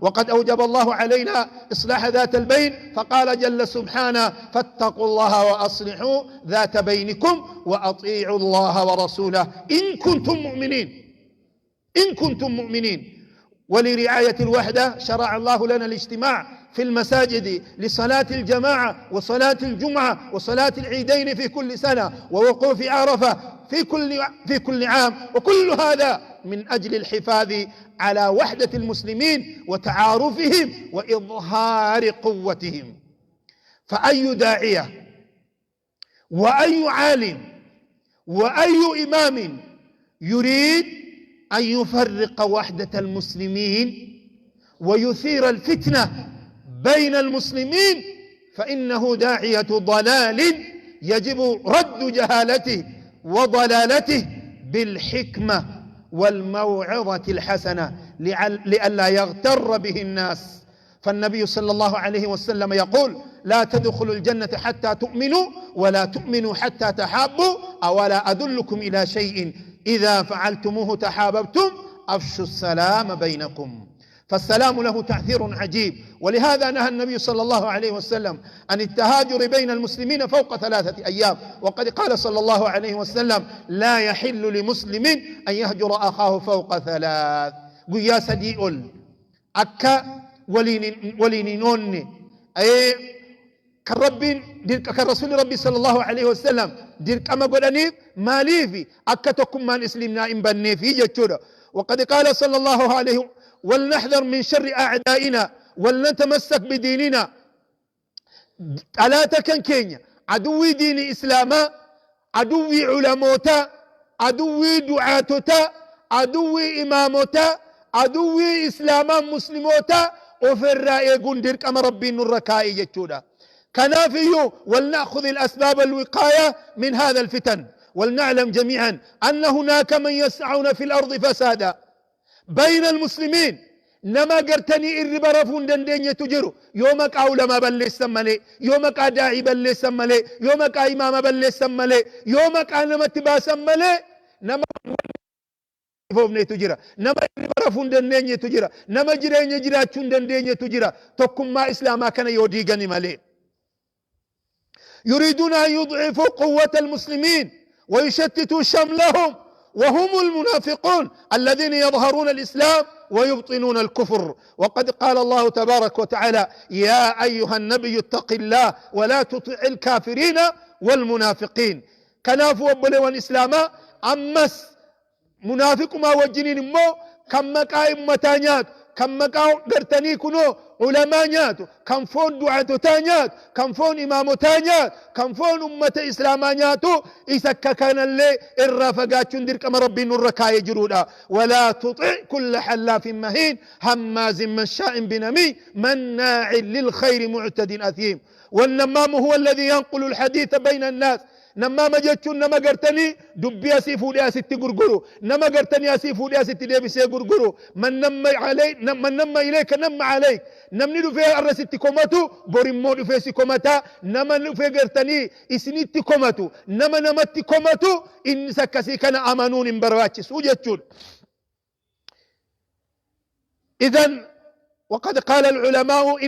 وقد أوجب الله علينا إصلاح ذات البين، فقال جل سبحانه: فاتقوا الله وأصلحوا ذات بينكم وأطيعوا الله ورسوله إن كنتم مؤمنين. إن كنتم مؤمنين. ولرعاية الوحدة شرع الله لنا الاجتماع في المساجد لصلاة الجماعة وصلاة الجمعة وصلاة العيدين في كل سنة ووقوف عرفة في كل عام، وكل هذا من أجل الحفاظ على وحدة المسلمين وتعارفهم وإظهار قوتهم. فأي داعية وأي عالم وأي إمام يريد أن يفرق وحدة المسلمين ويثير الفتنة بين المسلمين فإنه داعية ضلال، يجب رد جهالته وضلالته بالحكمة والموعظة الحسنة لئلا يغتر به الناس. فالنبي صلى الله عليه وسلم يقول: لا تدخلوا الجنة حتى تؤمنوا ولا تؤمنوا حتى تحابوا، أولا أدلكم إلى شيء إذا فعلتموه تحاببتم أفشوا السلام بينكم. فالسلام له تأثير عجيب، ولهذا نهى النبي صلى الله عليه وسلم عن التهاجر بين المسلمين فوق 3 أيام. وقد قال صلى الله عليه وسلم: لا يحل لمسلم أن يهجر أخاه فوق 3. قل يا سديء أكا ولينوني أي كرسول ربي صلى الله عليه وسلم ديرك أما قلني مالي في أكا تكم من إسلمنا إن بني في جتشورا. وقد قال صلى الله عليه وسلم: ولنحذر من شر أعدائنا ولنتمسك بديننا. ألا تكن كينيا عدوي دين إسلاما، عدوي علموتا، عدوي دعاتوتا، عدوي إماموتا، عدوي إسلاما مسلموتا، وفي الرأي قندر كما ربي نركائي جتشودا. كنافيو ولنأخذ الأسباب الوقاية من هذا الفتن، ولنعلم جميعا أن هناك من يسعون في الأرض فسادا بين المسلمين. نما قرتني الربرفون دندين تجرو يومك أولما بلي سمالي، يومك أداعي بلي سمالي، يومك إمام بلي سمالي، يومك أنا متبا سمالي، نما فوفني تجرا، نما الربرفون دندين تجرا، نما جرين جراتون دندين تجرا، تكم ما إسلاما كان يوديغني مالي. يريدون أن يضعفوا قوة المسلمين ويشتتوا شملهم، وهم المنافقون الذين يظهرون الإسلام ويبطنون الكفر. وقد قال الله تبارك وتعالى: يا أيها النبي اتق الله ولا تطع الكافرين والمنافقين. كنافوا وبلوان إسلاما أمس منافق ما وجنين مو كم مكا إمتانيات كم مكا قرتني كنو علماء نياتو كم فون دعاتو تانيات كم فون إمامو تانيات كم فون أمة إسلاما نياتو إسكا كان اللي الرافقات شندر كما ربي نركاي جرودا. ولا تطع كل حلاف مهين هماز مشاء بنمي مناع للخير معتد أثيم. والنمام هو الذي ينقل الحديث بين الناس. نما مجتشون نما قرتني دبي أسيفو لي أسيتي قرقرو، نما قرتني أسيفو لي أسيتي ليبسي قرقرو. من نما علي من نما إليك نما عليك. نمني دو في أرسيتي كوماتو بوريمو دو في سيكوماتا، نما دو في قرتني إسنيتي كوماتو، نما نمتي كوماتو إن سكسي كان أمانون برواتشس وجتشون. إذن وقد قال العلماء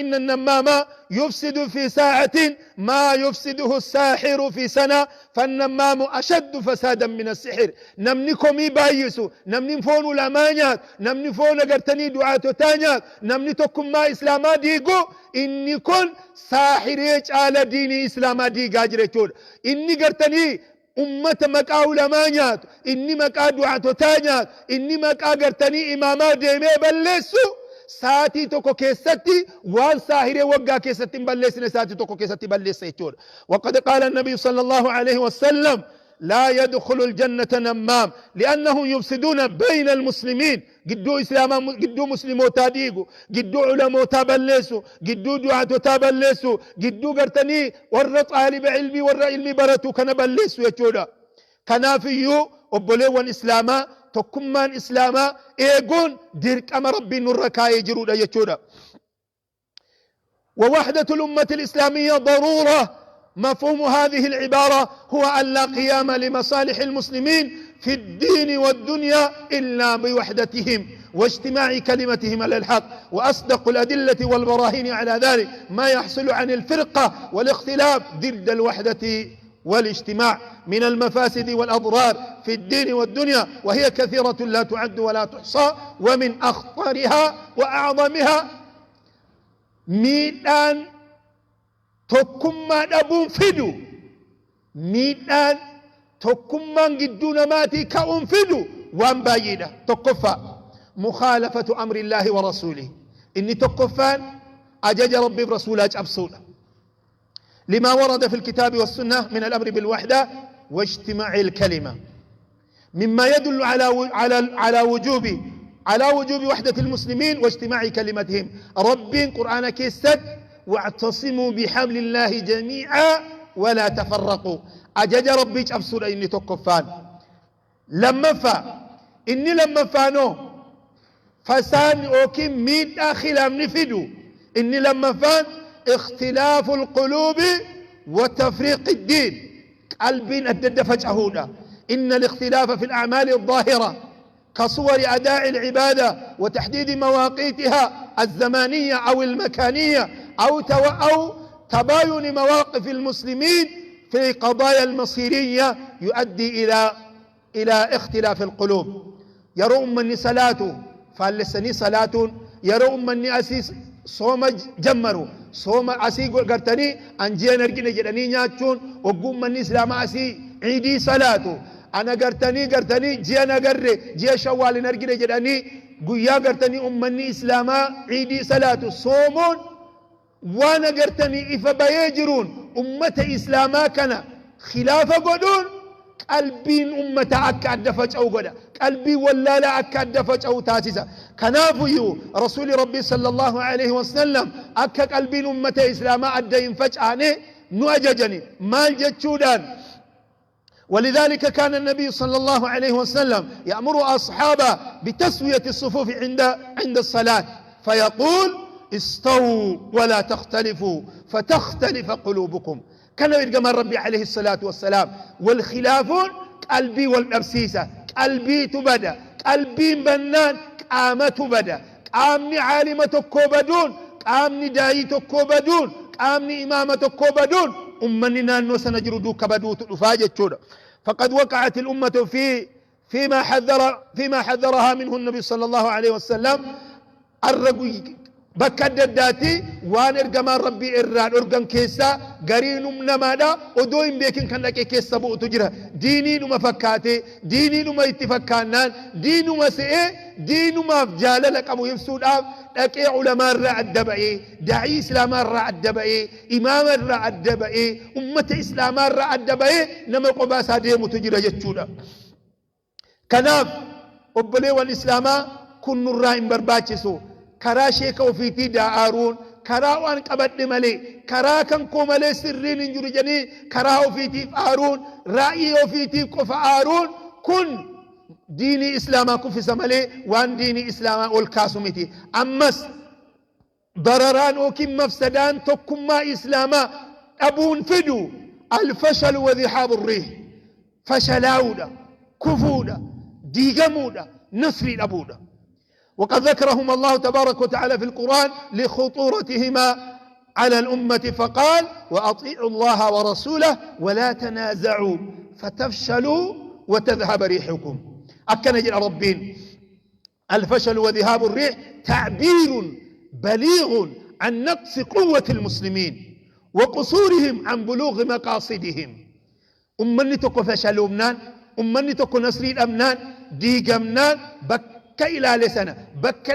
إن النمام يفسد في ساعة ما يفسده الساحر في سنة، فالنمام أشد فسادا من السحر. نمني كومي بايسو، نمني فون الأمانيات، نمني فون قرتني دعاتو تانيات، نمني تكم ما إسلاما ديقو إني كون ساحريج على ديني إسلاما ديقا جريتون. إني قرتني أمة مكا علمانيات، إني مكا دعاتو تانيات، إني مكا قرتني إمامات ديمي بلسو ساتي توكو كيستي وان ساهري وقا كيستي بلسنا ساتي توكو كيستي بلسنا يتور. وقد قال النبي صلى الله عليه وسلم: لا يدخل الجنة نمام لأنهم يفسدون بين المسلمين. قدو إسلاما قدو مسلمو تاديقو قدو علمو تابلسو قدو دعاتو تابلسو قدو قرتني ورط آلي بعلمي ورع براتو كان بلسو يتور. كنافيو وبلوان إسلاما تكمان إسلاما إيقون ديرك أما ربي نركاي جرودا يجودا. ووحدة الأمة الإسلامية ضرورة. مفهوم هذه العبارة هو أن لا قيام لمصالح المسلمين في الدين والدنيا إلا بوحدتهم واجتماع كلمتهم على الحق. وأصدق الأدلة والبراهين على ذلك ما يحصل عن الفرقة والاختلاف ضد الوحدة والاجتماع من المفاسد والأضرار في الدين والدنيا، وهي كثيرة لا تعد ولا تحصى. ومن أخطرها وأعظمها ميدان تكما دبون فدو، ميدان تكما قدون ماتي كأم فدو وان بايدة تكفى مخالفة أمر الله ورسوله. إني تكفان أجج ربي برسوله أبصوله لما ورد في الكتاب والسنة من الأمر بالوحدة واجتماع الكلمة، مما يدل على وجوب وحدة المسلمين واجتماع كلمتهم. رب قرآن كيست واعتصموا بحبل الله جميعا ولا تفرقوا. أجج ربي أبصوله إني تكفان لما فانو فسان أوكي مين داخل نفدو. إني لما فان اختلاف القلوب وتفريق الدين، قلبين أدد فجأهودا. إن الاختلاف في الأعمال الظاهرة كصور أداء العبادة وتحديد مواقيتها الزمانية أو المكانية أو تباين مواقف المسلمين في قضايا المصيرية يؤدي إلى اختلاف القلوب. يرى أمني صلاته فالسني صلاة، يرى أمني أسيس صوم جمروا صوم أسي قرتني أنجي نرجع جدني ناتشون وقوم من إسلام أسي عيدي صلاته. أنا قرتني جي أنا جي شوال نرجع جدني قويا قرتني أمني إسلام عيدي صلاته صومون وانا قرتني إفبيجرون أمة إسلاما كان خلاف قدون قلبين أمة أكاد دفج أو قدا قلبي ولا لا أكاد دفج أو تاسسا كنافيو رسول ربي صلى الله عليه وسلم أكاد قلبين أمة إسلاما أدين فجأة نواججني مال جتشودان. ولذلك كان النبي صلى الله عليه وسلم يأمر أصحابه بتسوية الصفوف عند الصلاة فيقول استووا ولا تختلفوا فتختلف قلوبكم. كان يرجم ربي عليه الصلاة والسلام والخلافون قلبي والأبسيسة قلبي تبدا قلبي بنان قامة تبدا قامني عالمة كوبدون قامني دايت كوبدون قامني إمامة كوبدون أمننا أنه سنجردو كبدو تفاجة شورا. فقد وقعت الأمة فيما حذرها منه النبي صلى الله عليه وسلم الرقوي بكد الداتي وان ارغمان ربي اران ارغن كيسا غرينم نمادا ودوين بيكن كان لك كيسا بو تجرا ديني نما فكاتي ديني نما اتفكانان دينو ما سئ دينو ما فجال لك ابو يفسود لك علماء الرع الدبئي داعي اسلام الرع الدبئي امام الرع الدبئي امه اسلام الرع الدبئي نما قباسا ديمو تجرا جچودا كناف وبلي والاسلام كن الرائم برباچسو كرا شيك وفيتي داعارون كرا وان قبد ملي كرا كان كو ملي سرين انجر جني كرا وفيتي فارون رأي وفيتي كفارون كن ديني اسلاما كفس ملي وان ديني اسلاما والكاسمتي امس ضرران وكم مفسدان تكما اسلاما ابون فدو الفشل وذهاب الريح فشلاودا كفودا ديغمودا نصري ابودا. وقد ذكرهم الله تبارك وتعالى في القرآن لخطورتهما على الأمة فقال وأطيعوا الله ورسوله ولا تنازعوا فتفشلوا وتذهب ريحكم. أكن ربين الفشل وذهاب الريح تعبير بليغ عن نقص قوة المسلمين وقصورهم عن بلوغ مقاصدهم. أمني تكو فشلوا منان أمني تكو نصري الأمنان ديقمنان كإلى لسنة بك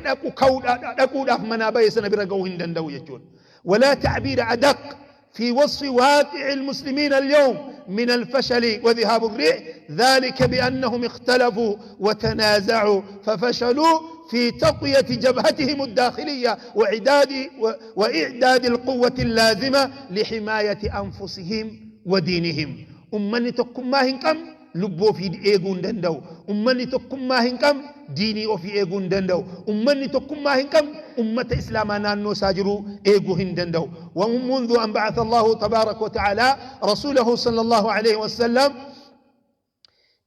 دقو داف منابي سنة برقوهن دندو يجون. ولا تعبير أدق في وصف واقع المسلمين اليوم من الفشل وذهاب الريح ذلك بأنهم اختلفوا وتنازعوا ففشلوا في تقوية جبهتهم الداخلية وإعداد القوة اللازمة لحماية أنفسهم ودينهم. أمني تكم ما هنكم لبو في ايغون دندو امني تكم ما هنكم ديني او في ايغون دندو امني تكم ما هنكم امه اسلامنا نو ساجرو ايغو هندندو. ومنذ ان بعث الله تبارك وتعالى رسوله صلى الله عليه وسلم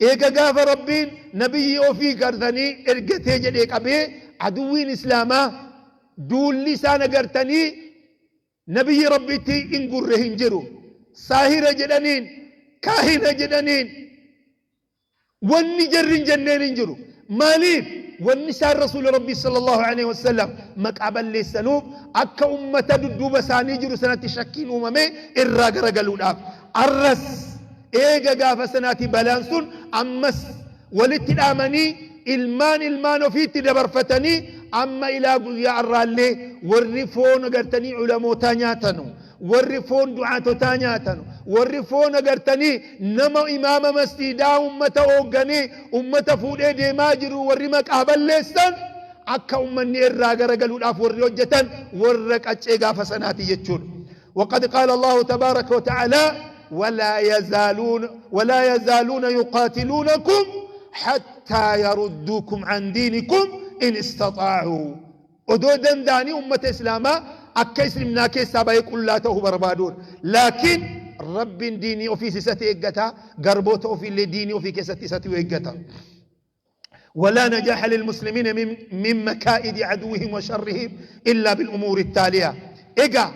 إيجا قاف ربين نبي أوفي قرثني إرقته جديك أبي عدوين إسلاما دول لسان قرتني نبي ربيتي إن قرهن جرو ساهر جدنين كاهن جدنين والنجر جنين جرو ماليف والنساء رسول ربي صلى الله عليه وسلم مكعبا للسنوب أكا أمة دودوب ساني جرو سنة شكين أمامي إراق رقلون أف الرس إيجا قاف سناتي بلانسون أمس ولتنامني المان وفيت دبرفتني أما إلى يا الرالي والرفون قرتني علماء تانياتنو والرفون دعاة تانياتنو والرفون قرتني نما إمام مسجدا أمة أوغني أمة فودي دي ماجرو والرمك أهبال ليسان أكا أمني الراق رقلوا الأف والرجتان والرق أجيقا فسناتي يتشون وقد قال الله تبارك وتعالى ولا يزالون يقاتلونكم حتى يردوكم عن دينكم إن استطاعوا ودودا داني أمة إسلاما أكا إسلمنا كيسا بيقول لا تهو بربادون لكن رب ديني وفي سيستي إقتا قربوت وفي اللي ديني وفي كيستي ستي إقتا ولا نجاح للمسلمين من مكائد عدوهم وشرهم إلا بالأمور التالية إقا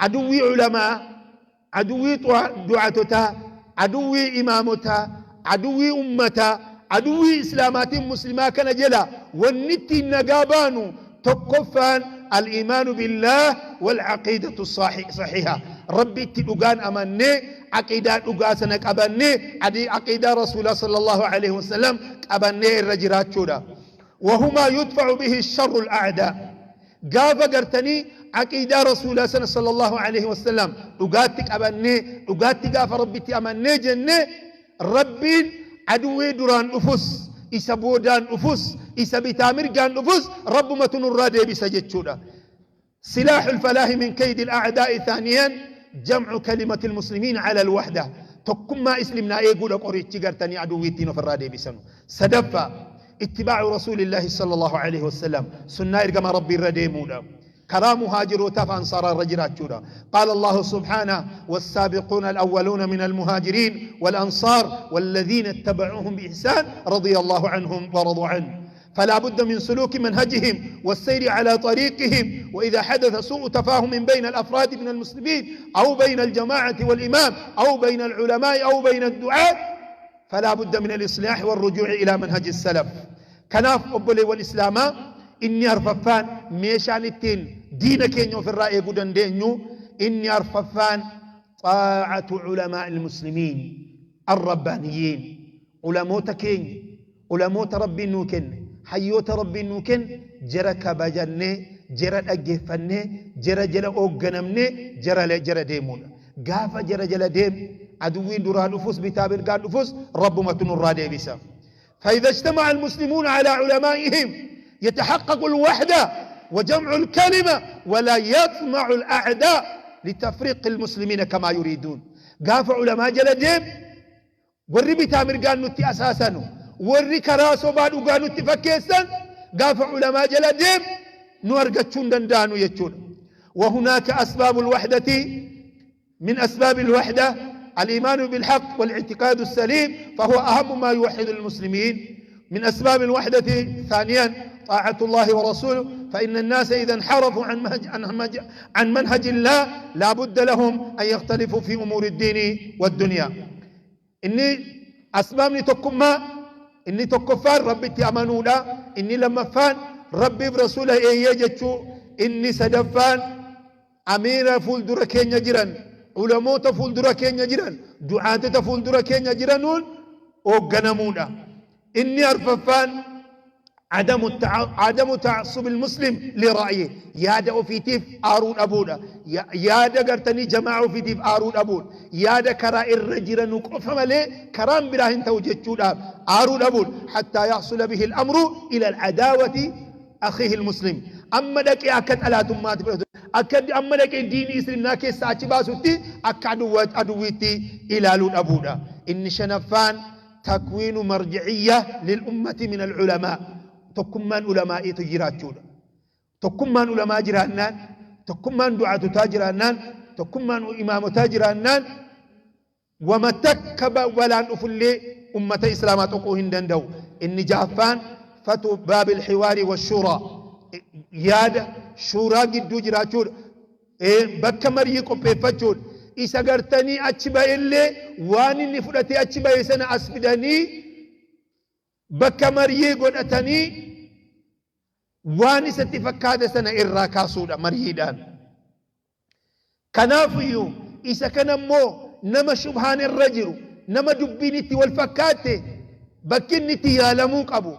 عدوي علماء عدوي دعاتتا عدوي إمامتا عدوي أمتا عدوي إسلامات مسلمات كان جلا والنتي النقابانو تقفان الإيمان بالله والعقيدة الصحيحة ربي تلقان أمني عقيدة أقاسنك أبني عقيدة رسول الله صلى الله عليه وسلم أبني الرجرات شودا وهما يدفع به الشر الأعداء قاف قرتني عقيدة رسول الله صلى الله عليه وسلم أقاتك أبني أقاتك قاف ربي تأمني جنة ربي عدوي دران أفس إسا بودان أفس إسا بتامر قان أفس رب متن الرادي بسجد شودا سلاح الفلاح من كيد الأعداء ثانيا جمع كلمة المسلمين على الوحدة تقم ما إسلمنا يقول قريت تقرتني عدوي تينو في الرادي بسنو سدفا اتباع رسول الله صلى الله عليه وسلم سنة إرقم ربي الردي مولا كرام هاجر وتف أنصار الرجرات جودا قال الله سبحانه والسابقون الأولون من المهاجرين والأنصار والذين اتبعوهم بإحسان رضي الله عنهم ورضوا عنه فلا بد من سلوك منهجهم والسير على طريقهم وإذا حدث سوء تفاهم بين الأفراد من المسلمين أو بين الجماعة والإمام أو بين العلماء أو بين الدعاة فلا بد من الإصلاح والرجوع إلى منهج السلف كناف أبلي والإسلام إني أرففان ميشان التين دينك في الرأي قدن دينيو إني أرففان طاعة علماء المسلمين الربانيين علماء تكين علماء ربي نوكن حيوت ربي نوكن جرى كبجنة جرى أجفنة جرى أوغنمنة جرى ديمون قاف جرى ديم عدوين دران نفوس بتابر قال نفوس رب متن الرادي بسا فإذا اجتمع المسلمون على علمائهم يتحقق الوحدة وجمع الكلمة ولا يطمع الأعداء لتفريق المسلمين كما يريدون قاف علماء جلدهم ورّي بتامر قال نتي أساسا ورّي كراسو بعد قال نتي فكيسا قاف علماء جلدهم نورقتشون دندانو يتشون وهناك أسباب الوحدة من أسباب الوحدة الإيمان بالحق والاعتقاد السليم فهو أهم ما يوحد المسلمين من أسباب الوحدة ثانيا طاعة الله ورسوله فإن الناس إذا انحرفوا عن منهج الله لا بد لهم أن يختلفوا في أمور الدين والدنيا إني أسبابني تكما إني تكفار ربي تأمنوا لا إني لما فان ربي برسوله يجتشو إني سدفان أمير فولدر كين يجران علماء فولدر كين يجران دعاة فولدر كين يجرانون وغنمونا إني أرففان عدم تعصب المسلم لرأيه يادا في تيف آرون أبونا يادا قرتني جماعة في تيف آرون أبون يادا كرا الرجل نقف ملي كرام براهن توجد آرون أبون حتى يحصل به الأمر إلى العداوة أخيه المسلم أما لك أكد ألا تمات أكد أما لك دين إسلامنا كي ساتي باسوتي أكدوات أدويتي إلى لون أبونا إن شنفان تكوين مرجعية للأمة من العلماء تكمان علماء تجراتون تكمان علماء جرانان تكمان دعاة تاجرانان تكمان إمام تاجرانان وما تكب ولا نفل أمة إسلام تقوهن دندو إن جافان فتو باب الحوار والشورى ياد شورى قدو جراتور بك مريقو بيفتور إسا قرتني أتشبه اللي واني نفرتي أتشبه سنة أسفدني بك مريقو أتني واني ستفكاد سنة إراكاسودا مريدان كنافيو إسا كان مو نما شبهان الرجل نما دبينتي والفكاتي بكنتي يالمو قبو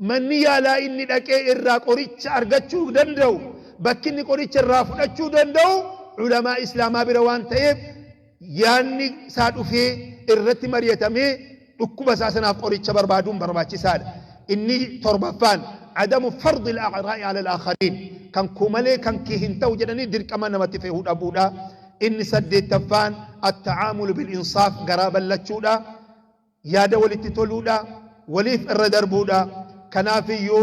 من يالا إني دكي إرا قريتش أرغتشو دندو بكني قريتش الرافدتشو دندو علماء إسلاما بروان تيب ياني سادو في إرتي مريتامي دكوبا ساسنا قريتش بربادون برباتش ساد إني تربفان عدم فرض الأعراء على الآخرين كان كومالي كان كيهنتو جدني درك أما نمت فيه أبودا إني سد التفان التعامل بالإنصاف قرابا لتشودا يادا ولتتولودا وليف الردربودا كنافيو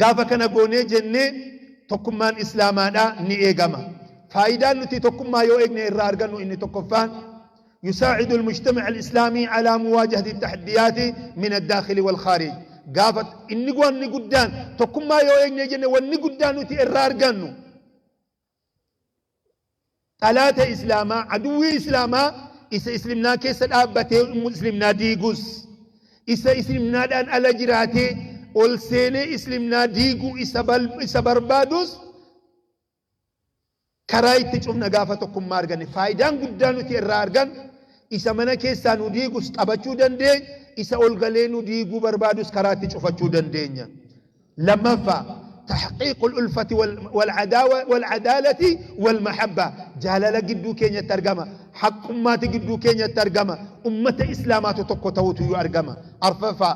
قافا كان قوني جنة تكمان إسلاما دا ني إيغاما فايدان نتي تكما يو إيغني إرارغانو إني تكفان يساعد المجتمع الإسلامي على مواجهة التحديات من الداخل والخارج قافت إني قوان ني قدان تكما يو إيغني جنة وني قدان نتي إرارغانو ثلاثة إسلاما عدوي إسلاما إسا إسلمنا كيسا الأبتي مسلمنا ديقوس إسا إسلمنا دان على جراتي والسيني إسلمنا ديقو إسا بربادوس كراي تجمنا قافتكم مارغاني فايدان قدانو تيرارغان إسا منا كيسا نديقوس قبچو دندين إسا أولغالينو ديقو بربادوس كراي تجفتشو دندين لما فا تحقيق الألفة والعدالة والمحبة جالala gidduu keenyatti argama haqqummaati gidduu keenyatti argama ummata islaamaatu tokko ta'utu yu argama arfafa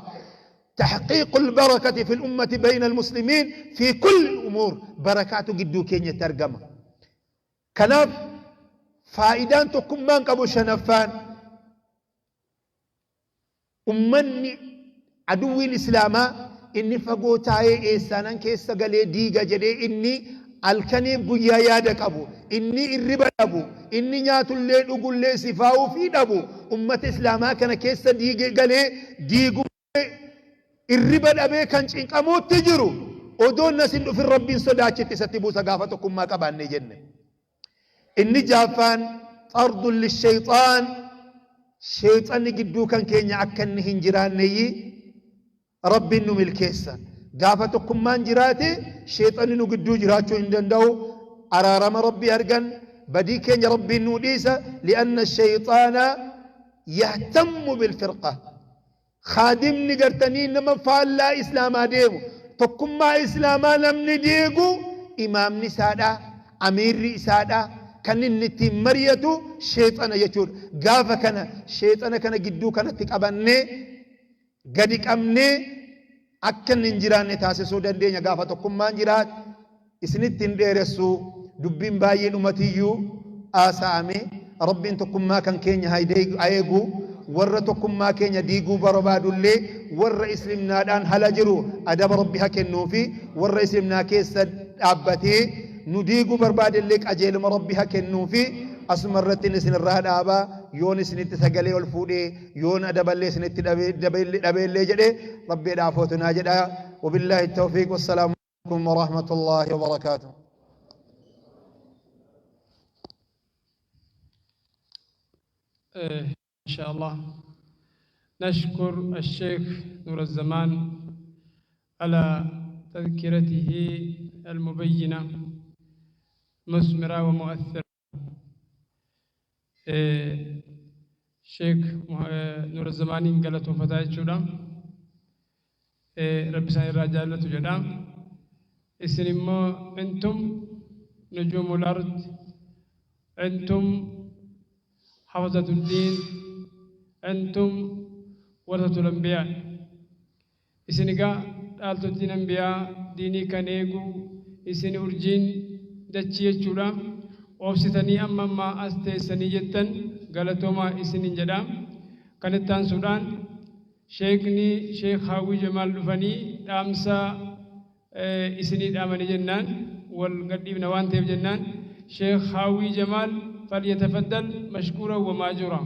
تحقيق البركة في الأمة بين المسلمين في كل الأمور بركات جدو كينيا ترجمة كناف فائدان تكمان قبو شنفان أمني عدو الإسلام إني فقوتاي إيسانان كيسا قلي ديغا جدي إني الكني بويا يادك أبو إني الربا أبو إني نيات اللي نقول لي سفاو في أبو أمة إسلاما كان كيسا ديغا قلي ديغو الربا أبي كان شنقامو تجرو ودون نسندو في الرب صداچ تستبو سقافتكم ما قبان جنة إني جافان طرد للشيطان شيطان قدو كان كينيا أكن هنجران نيي رب النوم الكيسة قافتكم ما انجراتي شيطان انو قدو جراتشو اندن دو ارارم ربي ارقن بدي كين ربي النوديسة لأن الشيطان يهتم بالفرقة خادم نقرتني نما فالا إسلاما ديبو تكم ما إسلاما نمني ديقو إمام نسادا أمير رئيسادا كان النتي مريتو شيطان يجور قافة كان شيطان كان قدو كان تقبني قدك أمني أكن نجران تاسسو دندين غافة تقمان جرات إسنتين ديرسو دبين باين أمتيو آسامي ربين تقما كان كينيا هايدي أيغو ورّا تقما كينيا ديغو بربادو اللي ورّا إسلمنا دان هلاجرو أدب ربها كنوفي ورّا إسلمنا كيسا أبتي نديغو برباد الليك أجيل مربها كنوفي أسمرت نسن الرهد آبا يون سنت سجلي والفودي يون أدبلي سنت دبل جدي ربي دعوتنا جدا وبالله التوفيق والسلام عليكم ورحمة الله وبركاته. إن شاء الله نشكر الشيخ نور الزمان على تذكرته المبينة مثمرة ومؤثرة. شيخ نور الزماني قالت وفتاة جدا رب سعي الرجالة جدا اسلموا أنتم نجوم الأرض أنتم حفظة الدين أنتم ورثة الأنبياء إسنقا قالت الدين أنبياء ديني كانيغو إسن أرجين دجية جدا وابستني أما ما أستيسني جدا غلطوما إسنين جدا كانتان سودان شيخني شيخ هاوي جمال لفني أمسا إسنين آمني جنان والقديم نوان تيب جنان شيخ هاوي جمال فليتفضل مشكورا وماجورا.